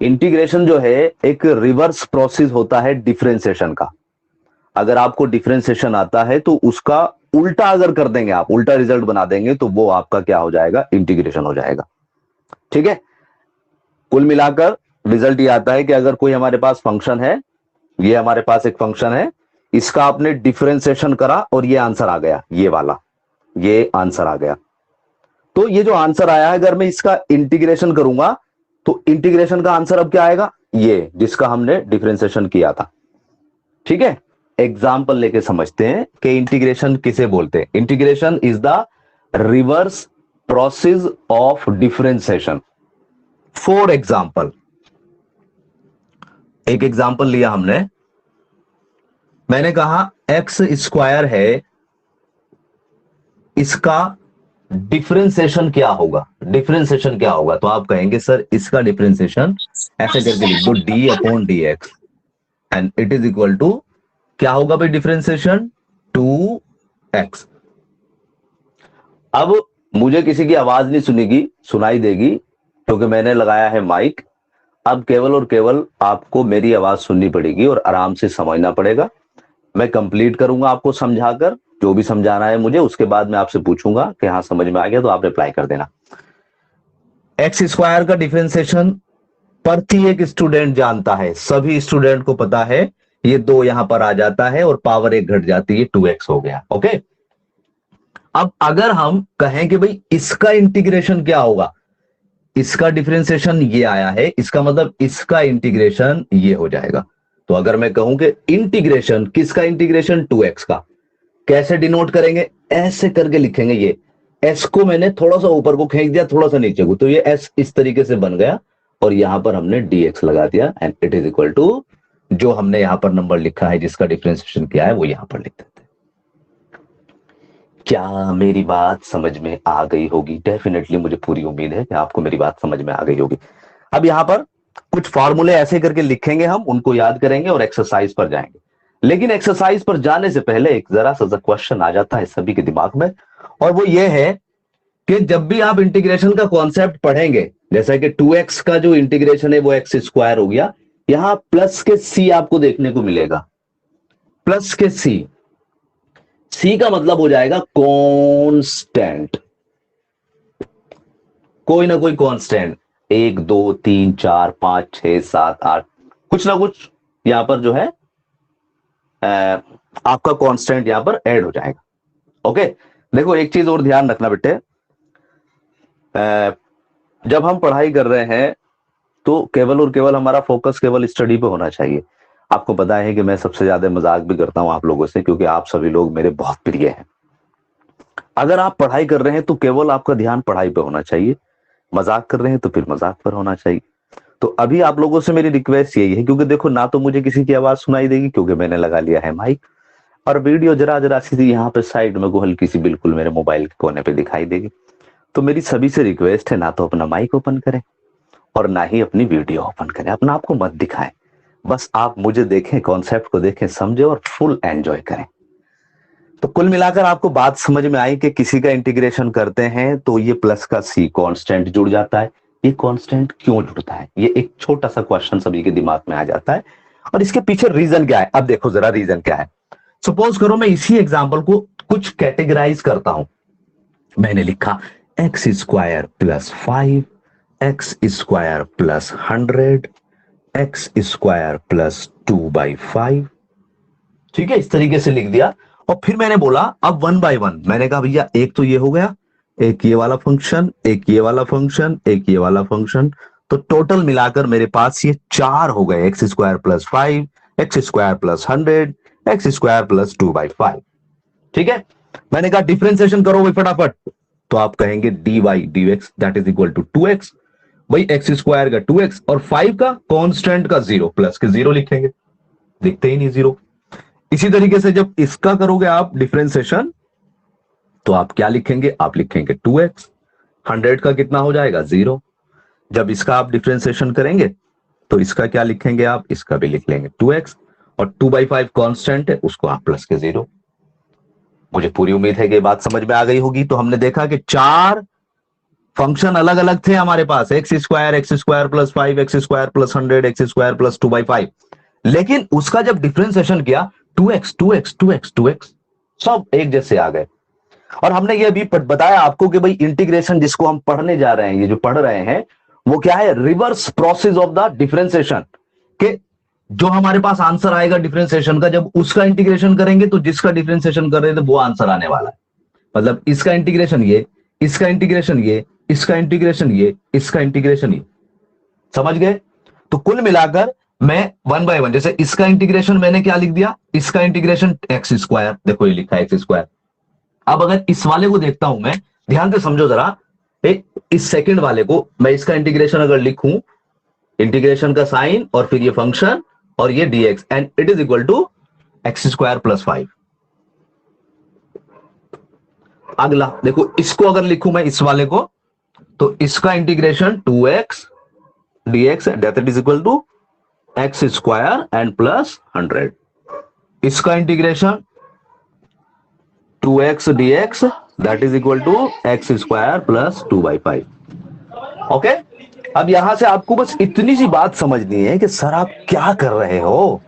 Integration जो है एक रिवर्स प्रोसेस होता है डिफरेंशिएशन का। अगर आपको डिफरेंशिएशन आता है तो उसका उल्टा अगर कर देंगे, आप उल्टा रिजल्ट बना देंगे, तो वो आपका क्या हो जाएगा, इंटीग्रेशन हो जाएगा। ठीक है, कुल मिलाकर रिजल्ट ये आता है कि अगर कोई हमारे पास फंक्शन है, ये हमारे पास एक फंक्शन है, इसका आपने डिफरेंशिएशन करा और ये आंसर आ गया, ये वाला, ये आंसर आ गया। तो ये जो आंसर आया है, अगर मैं इसका इंटीग्रेशन करूंगा तो इंटीग्रेशन का आंसर अब क्या आएगा, ये जिसका हमने डिफरेंशिएशन किया था। ठीक है, एग्जाम्पल लेके समझते हैं कि इंटीग्रेशन किसे बोलते हैं। Integration is the reverse process of differentiation. For example, एक एग्जाम्पल लिया हमने, मैंने कहा एक्स स्क्वायर है, इसका डिफरेंशिएशन क्या होगा, डिफरेंशिएशन क्या होगा, तो आप कहेंगे सर इसका डिफरेंशिएशन ऐसे करके लिख दो, d upon d x, and it is equal to क्या होगा भाई डिफरेंशिएशन, 2x। अब मुझे किसी की आवाज नहीं सुनाई देगी क्योंकि मैंने लगाया है माइक। अब केवल और केवल आपको मेरी आवाज सुननी पड़ेगी और आराम से समझना पड़ेगा। मैं कंप्लीट करूंगा आपको समझाकर, जो भी समझाना है मुझे, उसके बाद मैं आपसे पूछूंगा कि हाँ समझ में आ गया, तो आप रिप्लाई कर देना। एक्स स्क्वायर का डिफरेंशिएशन प्रत्येक स्टूडेंट जानता है, सभी स्टूडेंट को पता है, ये 2 यहां पर आ जाता है और पावर 1 घट जाती है, 2x हो गया। ओके, अब अगर हम कहें कि भाई इसका इंटीग्रेशन क्या होगा, इसका डिफरेंशिएशन ये आया है, इसका मतलब इसका इंटीग्रेशन ये हो जाएगा। तो अगर मैं कहूं कि इंटीग्रेशन किसका, इंटीग्रेशन 2x का, कैसे डिनोट करेंगे, ऐसे करके लिखेंगे। ये s को मैंने थोड़ा सा ऊपर को खींच दिया, थोड़ा सा नीचे को, तो ये s इस तरीके से बन गया और यहां पर हमने dx लगा दिया, and it is equal to जो हमने यहां पर नंबर लिखा है जिसका डिफरेंशिएशन किया है वो यहां पर लिख देते हैं। क्या मेरी बात समझ में आ गई होगी? डेफिनेटली मुझे पूरी उम्मीद है कि आपको मेरी बात समझ में आ गई होगी। अब यहां पर कुछ फॉर्मूले ऐसे करके लिखेंगे, हम उनको याद करेंगे और एक्सरसाइज पर जाएंगे। लेकिन एक्सरसाइज पर जाने से पहले एक जरा सा क्वेश्चन आ जाता है सभी के दिमाग में, और वो ये है कि जब भी आप इंटीग्रेशन का कॉन्सेप्ट पढ़ेंगे, जैसा कि 2x का जो इंटीग्रेशन है वो एक्स स्क्वायर हो गया, यहां प्लस के सी आपको देखने को मिलेगा, प्लस के सी। सी का मतलब हो जाएगा कांस्टेंट, कोई ना कोई कांस्टेंट, 1 2 3 4 5 6 7 8, कुछ ना कुछ यहां पर जो है आपका कांस्टेंट यहां पर ऐड हो जाएगा। ओके, देखो एक चीज और ध्यान रखना बेटे, जब हम पढ़ाई कर रहे हैं तो केवल और केवल हमारा फोकस केवल स्टडी पे होना चाहिए। आपको पता है कि मैं सबसे ज्यादा मजाक भी करता हूं आप लोगों से, क्योंकि आप सभी लोग मेरे बहुत प्रिय हैं। अगर आप पढ़ाई कर रहे हैं तो केवल आपका ध्यान पढ़ाई पे होना चाहिए, मजाक कर रहे हैं तो फिर मजाक पर होना चाहिए। तो अभी आप लोगों से मेरी रिक्वेस्ट यही है, क्योंकि देखो ना तो मुझे किसी की आवाज सुनाई देगी क्योंकि मैंने लगा लिया है माइक, और वीडियो जरा जरा सी यहाँ पे साइड में को हल्की सी बिल्कुल मेरे मोबाइल के कोने पे दिखाई देगी। तो मेरी सभी से रिक्वेस्ट है, ना तो अपना माइक ओपन करें और ना ही अपनी वीडियो ओपन करें, अपना आपको मत दिखाएं, बस आप मुझे देखें, कॉन्सेप्ट को देखें, समझे और फुल एंजॉय करें। तो कुल मिलाकर आपको बात समझ में आई कि किसी का इंटीग्रेशन करते हैं तो ये प्लस का सी कांस्टेंट जुड़ जाता है। ये कांस्टेंट क्यों जुड़ता है, ये एक छोटा सा क्वेश्चन सभी के दिमाग में आ जाता है, और इसके पीछे रीजन क्या है। अब देखो जरा रीजन क्या है। सपोज करो मैं इसी एग्जाम्पल को कुछ कैटेगराइज करता हूं, मैंने लिखा x square plus 5, x square plus 100, x square plus 2/5। ठीक है, इस तरीके से लिख दिया, और फिर मैंने बोला अब 1 बाय 1, मैंने कहा भैया एक तो ये हो गया, एक ये वाला फंक्शन, एक ये वाला फंक्शन, एक ये वाला फंक्शन, तो टोटल मिलाकर मेरे पास ये 4 हो गए, x square plus 5, x square plus 100, x square plus 2/5। ठीक है, मैंने कहा डिफरेंशिएशन करो भाई फटाफट, तो आप कहेंगे dy dx that is equal to 2x, भाई एक्स स्क्वायर का 2x और 5 का कांस्टेंट का 0, प्लस के 0 लिखेंगे, दिखते ही नहीं 0। इसी तरीके से जब इसका करोगे आप डिफरेंशिएशन, तो आप क्या लिखेंगे, आप लिखेंगे 2x, 100 का कितना हो जाएगा 0। जब इसका आप डिफरेंशिएशन करेंगे तो इसका क्या लिखेंगे आप, इसका भी लिख लेंगे 2x, और 2/5 कांस्टेंट है उसको आप प्लस के 0। मुझे पूरी उम्मीद है कि बात समझ में आ गई होगी। तो हमने देखा कि 4 फंक्शन अलग अलग थे हमारे पास, x square plus 5 x square plus 100 x square plus 2/5, लेकिन उसका जब डिफरेंशिएशन किया 2x 2x 2x 2x सब एक जैसे आ गए। और हमने ये भी बताया आपको कि भाई इंटीग्रेशन जिसको हम पढ़ने जा रहे हैं, ये जो पढ़ रहे हैं वो क्या है, reverse process of the differentiation, के जो हमारे पास आंसर आएगा डिफरेंशिएशन का, जब उसका इंटीग्रेशन करेंगे तो जिसका डिफरेंशिएशन कर रहे थे वो आंसर आने वाला है। मतलब इसका इंटीग्रेशन ये, इसका इंटीग्रेशन ये, इसका इंटीग्रेशन ये, इसका इंटीग्रेशन ये, समझ गए। तो कुल मिलाकर मैं 1/1, जैसे इसका इंटीग्रेशन मैंने क्या लिख दिया, इसका इंटीग्रेशन एक्स स्क्वायर, देखो ये लिखा है एक्स स्क्वायर। अब अगर इस वाले को देखता हूं मैं, ध्यान से समझो जरा, इस सेकंड वाले को मैं इसका इंटीग्रेशन अगर लिखूं, इंटीग्रेशन का साइन और फिर ये फंक्शन और ये dx and it is equal to x square plus 5। अगला देखो, इसको अगर लिखूं मैं इस वाले को, तो इसका integration 2x dx that is equal to x square and plus 100। इसका integration 2x dx that is equal to x square plus 2/5। Okay, अब यहां से आपको बस इतनी सी बात समझनी है कि सर आप क्या कर रहे हो,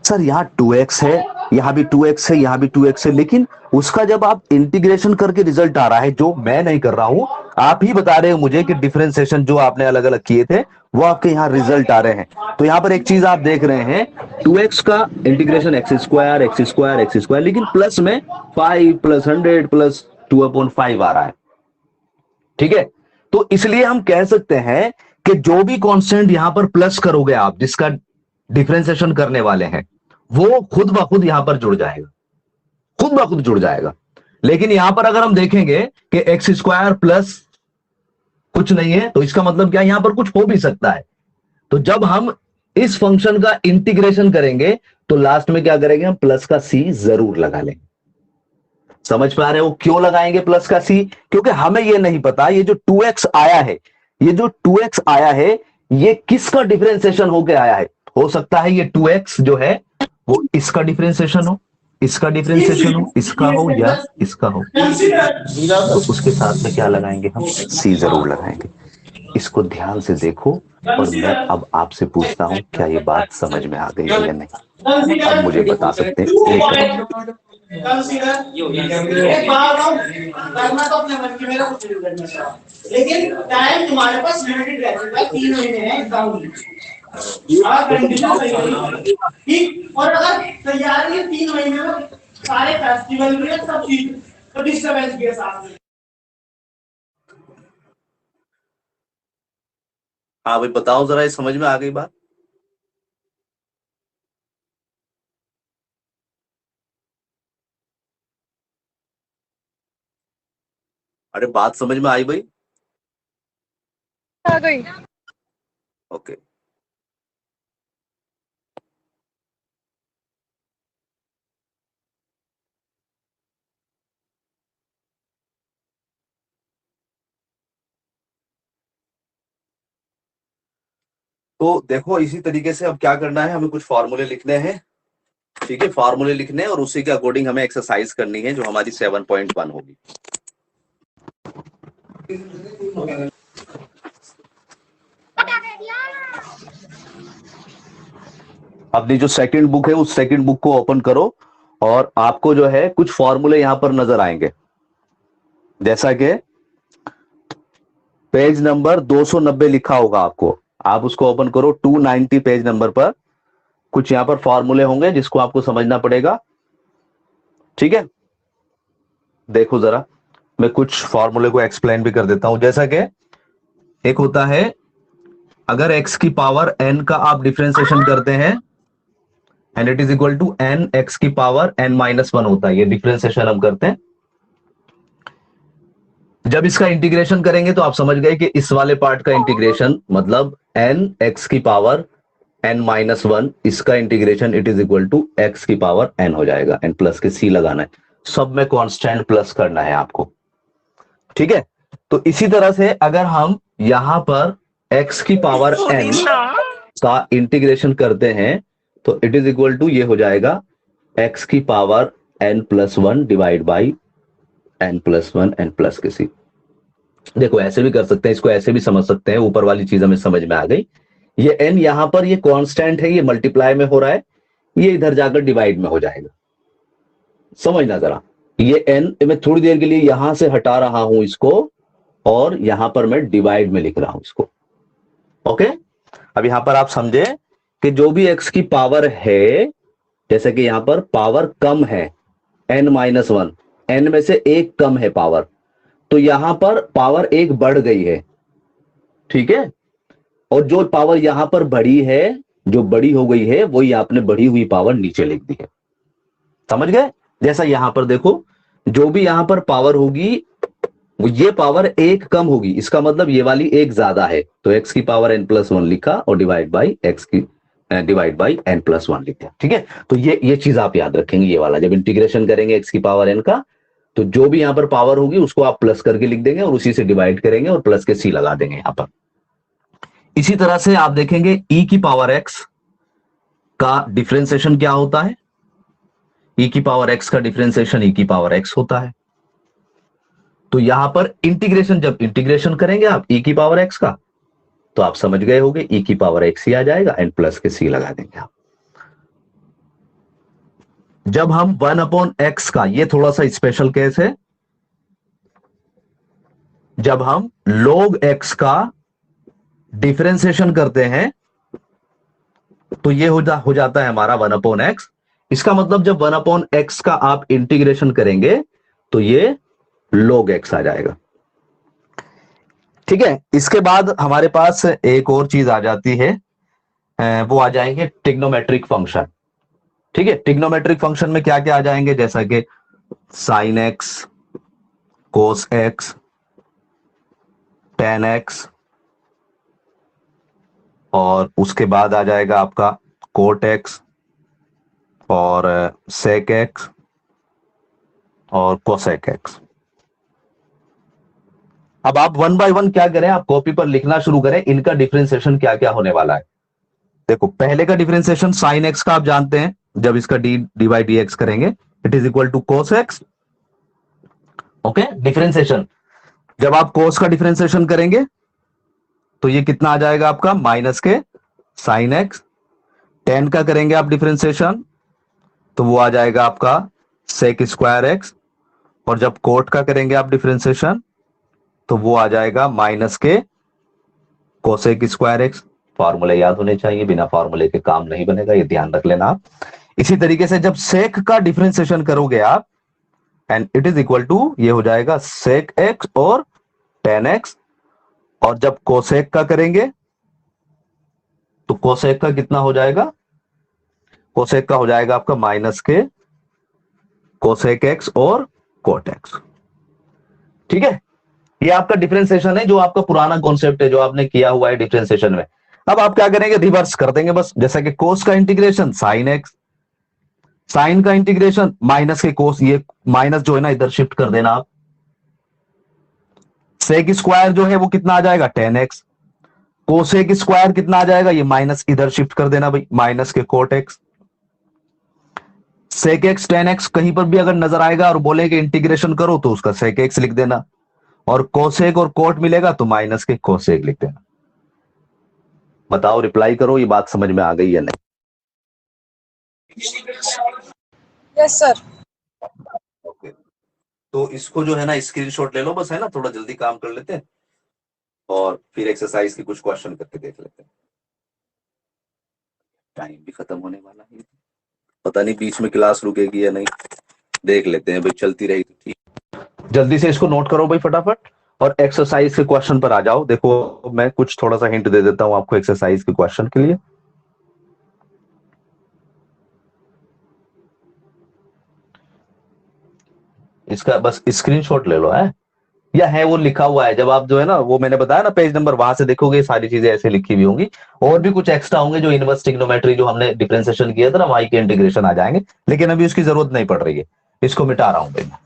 सर यहाँ 2x है, यहां भी 2x है, यहां भी 2x है, लेकिन उसका जब आप इंटीग्रेशन करके रिजल्ट आ रहा है, जो मैं नहीं कर रहा हूं, आप ही बता रहे हो मुझे कि डिफरेंशिएशन जो आपने अलग अलग किए थे वो आपके यहाँ रिजल्ट आ रहे हैं। तो यहाँ पर एक चीज आप देख रहे हैं, 2x का integration x square x square x square, लेकिन प्लस में 5 प्लस 100 प्लस 2/5 आ रहा है। ठीक है, तो इसलिए हम कह सकते हैं कि जो भी कांस्टेंट यहां पर प्लस करोगे आप, जिसका डिफरेंशिएशन करने वाले हैं, वो खुद ब खुद यहां पर जुड़ जाएगा, खुद ब खुद जुड़ जाएगा। लेकिन यहां पर अगर हम देखेंगे कि एक्स स्क्वायर प्लस कुछ नहीं है, तो इसका मतलब क्या, यहां पर कुछ हो भी सकता है। तो जब हम इस फंक्शन का इंटीग्रेशन करेंगे तो लास्ट में क्या करेंगे, हम प्लस का सी जरूर लगा लेंगे। समझ पा रहे हो क्यों लगाएंगे प्लस का सी? क्योंकि हमें यह नहीं पता ये जो 2x आया है, ये जो 2x आया है ये किसका डिफरेंशिएशन होकर आया है। हो सकता है ये 2x जो है वो इसका डिफरेंशिएशन हो, इसका डिफरेंशिएशन हो, इसका हो या इसका हो, तो उसके साथ में क्या लगाएंगे, हम सी जरूर लगाएंगे। इसको ध्यान से देखो और मैं अब आपसे पूछता हूं क्या ये बात समझ में आ गई है या नहीं। अब मुझे बता सकते हैं एक करना तो अपने मन की, मेरा कुछ नहीं करना चाहता, लेकिन टाइम तुम्हारे पास लिमिटेड रहता है, 3 महीने हैं एग्जाम के। कंडीशन सही होगी ठीक, और अगर तैयारी है 3 महीने में, सारे फेस्टिवल में सब चीज तो डिस्टर्बेंस के साथ में। हाँ भाई बताओ जरा, ये समझ में आ गई बात? अरे बात समझ में आई भाई? आ गई। ओके, तो देखो इसी तरीके से अब क्या करना है, हमें कुछ फॉर्मूले लिखने हैं। ठीक है, फॉर्मूले लिखने हैं और उसी के अकॉर्डिंग हमें एक्सरसाइज करनी है जो हमारी 7.1 होगी। अपनी जो सेकंड बुक है उस सेकंड बुक को ओपन करो और आपको जो है कुछ फॉर्मूले यहां पर नजर आएंगे, जैसा कि पेज नंबर 290 लिखा होगा आपको, आप उसको ओपन करो। 290 पेज नंबर पर कुछ यहां पर फॉर्मूले होंगे जिसको आपको समझना पड़ेगा। ठीक है, देखो जरा, मैं कुछ फॉर्मूले को एक्सप्लेन भी कर देता हूं। जैसा कि एक होता है, अगर x की पावर n का आप डिफरेंशिएशन करते हैं and it is equal to n x की पावर n-1 होता है, ये डिफरेंशिएशन हम करते हैं। जब इसका इंटीग्रेशन करेंगे तो आप समझ गए कि इस वाले पार्ट का इंटीग्रेशन मतलब n x की पावर n-1, इसका integration it is equal to x की पावर n हो जाएगा, n प्लस के c लगाना है, सब में कांस्टेंट प्लस करना है आपको। ठीक है, तो इसी तरह से अगर हम यहां पर x की पावर n का इंटीग्रेशन करते हैं तो इट इज इक्वल टू ये हो जाएगा x की power n+1 divide by n+1 n plus के c। देखो ऐसे भी कर सकते हैं, इसको ऐसे भी समझ सकते हैं, ऊपर वाली चीज हमें समझ में आ गई। ये n यहां पर ये कांस्टेंट है, ये मल्टीप्लाई में हो रहा है, ये इधर जाकर डिवाइड में हो जाएगा। समझना जरा, ये n मैं थोड़ी देर के लिए यहां से हटा रहा हूं इसको, और यहां पर मैं डिवाइड में लिख रहा हूं इसको। ओके, अब यहां पर आप समझे कि जो भी x की पावर है, जैसे कि यहां पर पावर कम है n-1, n में से एक कम है पावर, तो यहां पर पावर एक बढ़ गई है, ठीक है। और जो पावर यहां पर बढ़ी है, जो बड़ी हो गई है, वही आपने बढ़ी हुई पावर नीचे लिख दी है। समझ गए? जैसा यहां पर देखो, जो भी यहां पर पावर होगी, ये पावर एक कम होगी, इसका मतलब ये वाली एक ज्यादा है, तो x की पावर n+1 लिखा और डिवाइड बाई n+1 लिख दिया। ठीक है, तो ये चीज आप याद रखेंगे, ये वाला जब इंटीग्रेशन करेंगे x की पावर n का, तो जो भी यहां पर पावर होगी उसको आप प्लस करके लिख देंगे और उसी से डिवाइड करेंगे और प्लस के c लगा देंगे यहां पर। इसी तरह से आप देखेंगे e की पावर x का डिफरेंशिएशन क्या होता है, e की पावर x का डिफरेंशिएशन e की पावर x होता है। तो यहां पर इंटीग्रेशन, जब इंटीग्रेशन करेंगे आप e की पावर x का, तो आप समझ गए होंगे e की पावर x ही आ जाएगा, एंड प्लस के c लगा देंगे आप। जब हम 1/x का, ये थोड़ा सा स्पेशल केस है, जब हम log x का डिफरेंशिएशन करते हैं, तो ये हो जाता है हमारा 1/x। इसका मतलब जब 1/x का आप इंटीग्रेशन करेंगे तो ये log x आ जाएगा। ठीक है, इसके बाद हमारे पास एक और चीज आ जाती है, वो आ जाएंगे ट्रिग्नोमेट्रिक फंक्शन। ठीक है, ट्रिग्नोमेट्रिक फंक्शन में क्या क्या आ जाएंगे, जैसा कि sine x, cos x, tan x, और उसके बाद आ जाएगा आपका कोट एक्स और सेक एक्स और कोसेक एक्स। अब आप 1 बाय 1 क्या करें, आप कॉपी पर लिखना शुरू करें, इनका डिफरेंशिएशन क्या क्या होने वाला है। देखो पहले का डिफरेंशिएशन साइन एक्स का आप जानते हैं, जब इसका डी बाई डी एक्स करेंगे, it is equal to cos x. Okay, differentiation, जब आप कोस का डिफरेंशिएशन करेंगे तो ये कितना आ जाएगा आपका, माइनस के साइन एक्स। टेन का करेंगे आप डिफरेंशिएशन, तो वो आ जाएगा आपका सेक स्क्वायर एक्स। और जब कोट का करेंगे आप डिफरेंशिएशन, तो वो आ जाएगा माइनस के कोसेक स्क्वायर एक्स। फॉर्मूले याद होने चाहिए, बिना फॉर्मूले के काम नहीं बनेगा, ये ध्यान रख लेना आप। इसी तरीके से जब सेक का डिफरेंशिएशन करोगे आप, and it is equal to, ये हो जाएगा सेक एक्स और टेन एक्स। और जब कोसेक का करेंगे तो कोसेक का कितना हो जाएगा, कोसेक का हो जाएगा आपका माइनस के कोसेक एक्स और कोट एक्स। ठीक है, ये आपका डिफरेंशिएशन है, जो आपका पुराना कॉन्सेप्ट है, जो आपने किया हुआ है डिफरेंशिएशन में। अब आप क्या करेंगे, रिवर्स कर देंगे बस, जैसा कि कोस का इंटीग्रेशन साइन एक्स, साइन का इंटीग्रेशन माइनस के कोस, ये माइनस जो है ना इधर शिफ्ट कर देना आप। सेक स्क्वायर जो है वो कितना आ जाएगा, टेन एक्स। कोसेक स्क्वायर कितना आ जाएगा, ये माइनस इधर शिफ्ट कर देना भाई, माइनस के cot x. Sec x tan x कहीं पर भी अगर नजर आएगा और बोलेंगे इंटीग्रेशन करो, तो उसका सेक एक्स लिख देना, और कोसेक और कोट मिलेगा तो माइनस के कोसेक लिख देना। बताओ, रिप्लाई करो, ये बात समझ में आ गई या नहीं? Yes sir. ओके, तो इसको जो है ना स्क्रीनशॉट ले लो बस, है ना, थोड़ा जल्दी काम कर लेते हैं और फिर एक्सरसाइज के कुछ क्वेश्चन करके देख लेते हैं। टाइम भी खत्म होने वाला है, पता नहीं बीच में क्लास रुकेगी या नहीं, देख लेते हैं भाई, चलती रही तो ठीक। जल्दी से इसको नोट करो भाई फटाफट, और एक्सरसाइज के क्वेश्चन पर आ जाओ। देखो मैं कुछ थोड़ा सा हिंट दे देता हूं आपको एक्सरसाइज के क्वेश्चन के लिए। इसका बस स्क्रीनशॉट ले लो, है या है वो लिखा हुआ है, जब आप जो है ना, वो मैंने बताया ना पेज नंबर, वहां से देखोगे सारी चीजें ऐसे लिखी हुई होंगी। और भी कुछ एक्स्ट्रा होंगे, जो इनवर्स ट्रिग्नोमेट्री जो हमने डिफरेंशिएशन किया था ना, वहीं के इंटीग्रेशन आ जाएंगे, लेकिन अभी उसकी जरूरत नहीं पड़ रही है, इसको मिटा रहा हूं भाई मैं।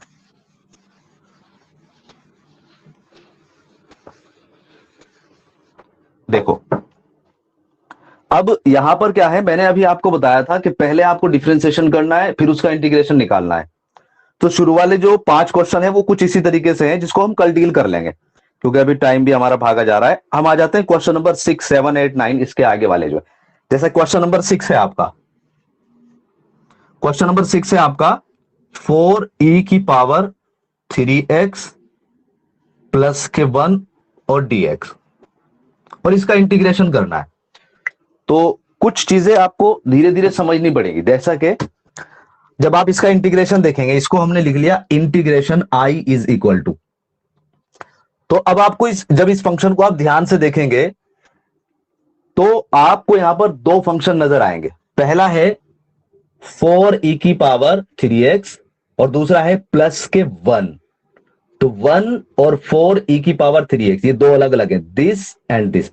देखो अब यहां पर क्या है, मैंने अभी आपको बताया था कि पहले आपको डिफरेंशिएशन करना है, फिर उसका इंटीग्रेशन निकालना है। तो शुरू वाले जो 5 क्वेश्चन है वो कुछ इसी तरीके से हैं, जिसको हम कल डील कर लेंगे। क्योंकि अभी टाइम भी हमारा भागा जा रहा है। हम आ जाते हैं क्वेश्चन नंबर 6, 7, 8, 9, इसके आगे वाले जो है। जैसे क्वेश्चन नंबर 6 है आपका, क्वेश्चन नंबर 6 है आपका 4e⁻³ प्लस के 1 और dx, और इसका इंटीग्रेशन करना है। तो कुछ चीजें आपको धीरे धीरे समझनी पड़ेगी। जैसा कि जब आप इसका इंटीग्रेशन देखेंगे, इसको हमने लिख लिया integration i is equal to, तो अब आपको जब इस फंक्शन को आप ध्यान से देखेंगे तो आपको यहां पर दो फंक्शन नजर आएंगे। पहला है 4e⁻³ और दूसरा है प्लस के 1। तो 1 और 4e⁻³ ये दो अलग अलग है, दिस एंड दिस।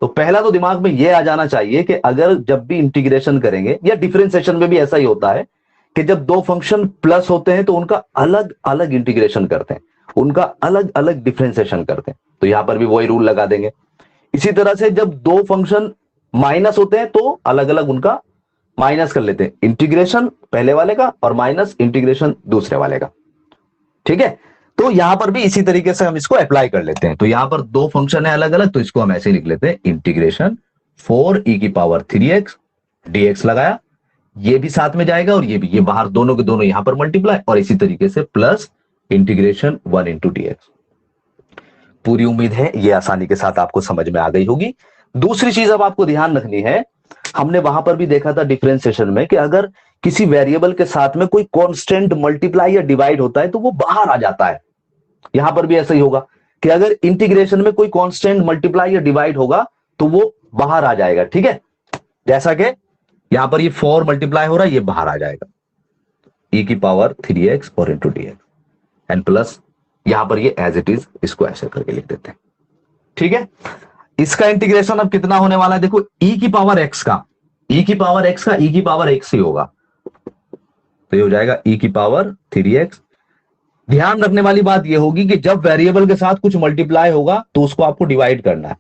तो पहला तो दिमाग में ये आ जाना चाहिए कि अगर जब भी इंटीग्रेशन करेंगे, या डिफरेंशिएशन में भी ऐसा ही होता है कि जब दो फंक्शन प्लस होते हैं तो उनका अलग अलग इंटीग्रेशन करते हैं, उनका अलग अलग डिफरेंशिएशन करते हैं। तो यहां पर भी वही रूल लगा देंगे। इसी तरह से जब दो फंक्शन माइनस होते हैं तो अलग अलग उनका माइनस कर लेते हैं, इंटीग्रेशन पहले वाले का और माइनस इंटीग्रेशन दूसरे वाले का। ठीक है, तो यहां पर भी इसी तरीके से हम इसको अप्लाई कर लेते हैं। तो यहां पर दो फंक्शन है अलग अलग, तो इसको हम ऐसे लिख लेते हैं इंटीग्रेशन 4e⁻³ dx लगाया, ये भी साथ में जाएगा और ये भी, ये बाहर दोनों के दोनों यहां पर मल्टीप्लाई, और इसी तरीके से प्लस इंटीग्रेशन 1 इंटू dx। पूरी उम्मीद है ये आसानी के साथ आपको समझ में आ गई होगी। दूसरी चीज अब आपको ध्यान रखनी है, हमने वहां पर भी देखा था डिफरेंशिएशन में कि अगर किसी वेरिएबल के साथ में कोई कांस्टेंट मल्टीप्लाई या डिवाइड होता है तो वो बाहर आ जाता है। यहां पर भी ऐसा ही होगा कि अगर इंटीग्रेशन में कोई कांस्टेंट मल्टीप्लाई या डिवाइड होगा तो वो बाहर आ जाएगा। ठीक है, जैसा कि यहां पर ये 4 मल्टीप्लाई हो रहा है, ये बाहर आ जाएगा e⁻³ और इंटू dx, एंड प्लस यहां पर ये एज इट इज, इसको ऐसे करके लिख देते हैं। ठीक है, इसका इंटीग्रेशन अब कितना होने वाला है, देखो e⁻x का e⁻x ही होगा, तो ये हो जाएगा e⁻³ ध्यान रखने वाली बात यह होगी कि जब वेरिएबल के साथ कुछ मल्टीप्लाई होगा तो उसको आपको डिवाइड करना है।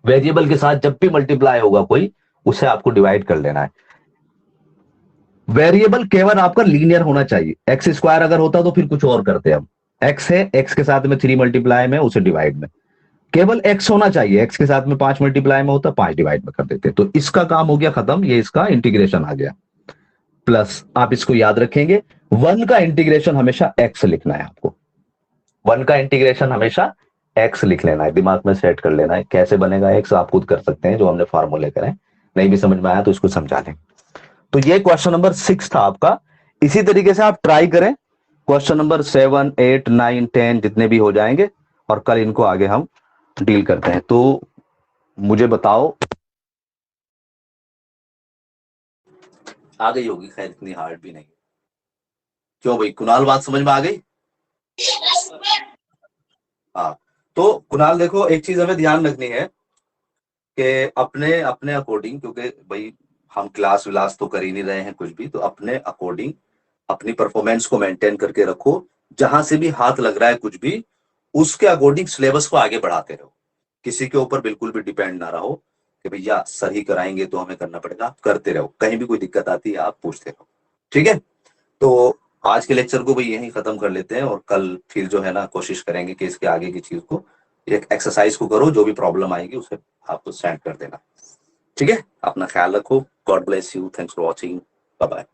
वेरिएबल के साथ जब भी मल्टीप्लाई होगा कोई, उसे आपको डिवाइड कर लेना है। वेरिएबल केवल आपका लीनियर होना चाहिए। x² अगर होता तो फिर कुछ और करते हम, x है, x के साथ में 3 मल्टीप्लाई में, उसे डिवाइड में केवल x होना चाहिए, x के साथ में 5 मल्टीप्लाई में होता, 5 डिवाइड में कर देते। तो इसका काम हो गया खत्म, ये इसका इंटीग्रेशन आ गया। प्लस आप इसको याद रखेंगे, 1 का इंटीग्रेशन हमेशा x लिखना है आपको, 1 का इंटीग्रेशन हमेशा x लिख लेना है, दिमाग में सेट कर लेना है। कैसे बनेगा x आप खुद कर सकते हैं, जो हमने फॉर्मूले करें, नहीं भी समझ में आया तो इसको समझा दें। तो ये क्वेश्चन नंबर 6 था आपका। इसी तरीके से आप ट्राई करें, क्वेश्चन नंबर 7, 8, 9, 10 जितने भी हो जाएंगे, और कल इनको आगे हम डील करते हैं। तो मुझे बताओ, आ गई होगी, खैर इतनी हार्ड भी नहीं। क्यों भाई कुणाल, बात समझ में आ गई? हाँ, तो कुणाल देखो, एक चीज हमें ध्यान रखनी है कि अपने अपने अकॉर्डिंग, क्योंकि भाई हम क्लास विलास तो कर ही नहीं रहे हैं कुछ भी, तो अपने अकॉर्डिंग अपनी परफॉर्मेंस को मेंटेन करके रखो। जहां से भी हाथ लग रहा है कुछ भी, उसके अकॉर्डिंग सिलेबस को आगे बढ़ाते रहो। किसी के ऊपर बिल्कुल भी डिपेंड ना रहो कि भैया सर ही कराएंगे तो हमें करना पड़ेगा। आप करते रहो, कहीं भी कोई दिक्कत आती है आप पूछते रहो। ठीक है, तो आज के लेक्चर को भी यहीं खत्म कर लेते हैं, और कल फिर जो है ना कोशिश करेंगे कि इसके आगे की चीज को, एक एक्सरसाइज को करो, जो भी प्रॉब्लम आएगी उसे आपको सेंड कर देना। ठीक है, अपना ख्याल रखो। God bless you, thanks for watching, bye bye.